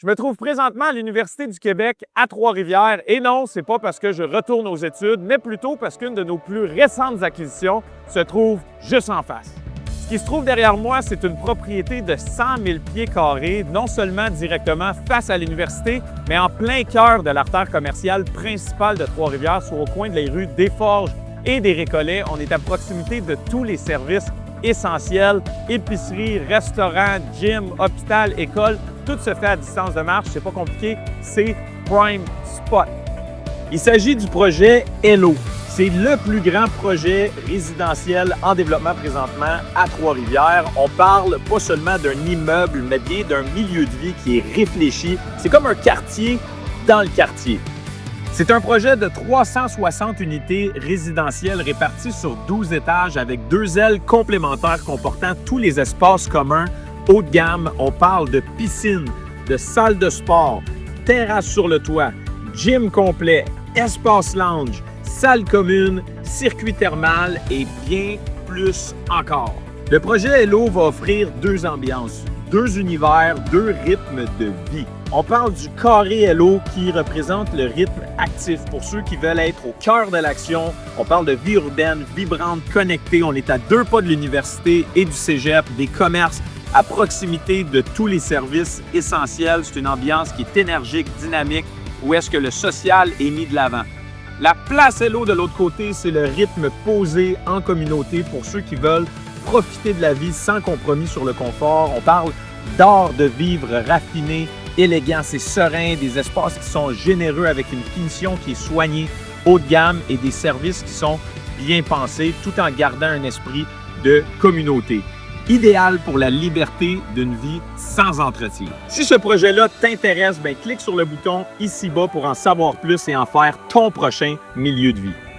Je me trouve présentement à l'Université du Québec à Trois-Rivières et non, c'est pas parce que je retourne aux études, mais plutôt parce qu'une de nos plus récentes acquisitions se trouve juste en face. Ce qui se trouve derrière moi, c'est une propriété de 100 000 pieds carrés, non seulement directement face à l'université, mais en plein cœur de l'artère commerciale principale de Trois-Rivières, soit au coin des rues Desforges et des Récollets. On est à proximité de tous les services essentiels, épicerie, restaurant, gym, hôpital, école. Tout se fait à distance de marche, c'est pas compliqué, c'est Prime Spot. Il s'agit du projet Hello. C'est le plus grand projet résidentiel en développement présentement à Trois-Rivières. On parle pas seulement d'un immeuble, mais bien d'un milieu de vie qui est réfléchi. C'est comme un quartier dans le quartier. C'est un projet de 360 unités résidentielles réparties sur 12 étages avec 2 ailes complémentaires comportant tous les espaces communs haut de gamme. On parle de piscine, de salle de sport, terrasse sur le toit, gym complet, espace lounge, salle commune, circuit thermal et bien plus encore. Le projet Hello va offrir 2 ambiances, 2 univers, 2 rythmes de vie. On parle du carré Hello qui représente le rythme actif pour ceux qui veulent être au cœur de l'action. On parle de vie urbaine, vibrante, connectée. On est à 2 pas de l'université et du cégep, des commerces à proximité de tous les services essentiels. C'est une ambiance qui est énergique, dynamique, où est-ce que le social est mis de l'avant. La place Hello de l'autre côté, c'est le rythme posé en communauté pour ceux qui veulent profiter de la vie sans compromis sur le confort. On parle d'art de vivre raffiné, élégant, c'est serein, des espaces qui sont généreux avec une finition qui est soignée, haut de gamme et des services qui sont bien pensés tout en gardant un esprit de communauté. Idéal pour la liberté d'une vie sans entretien. Si ce projet-là t'intéresse, clique sur le bouton ici-bas pour en savoir plus et en faire ton prochain milieu de vie.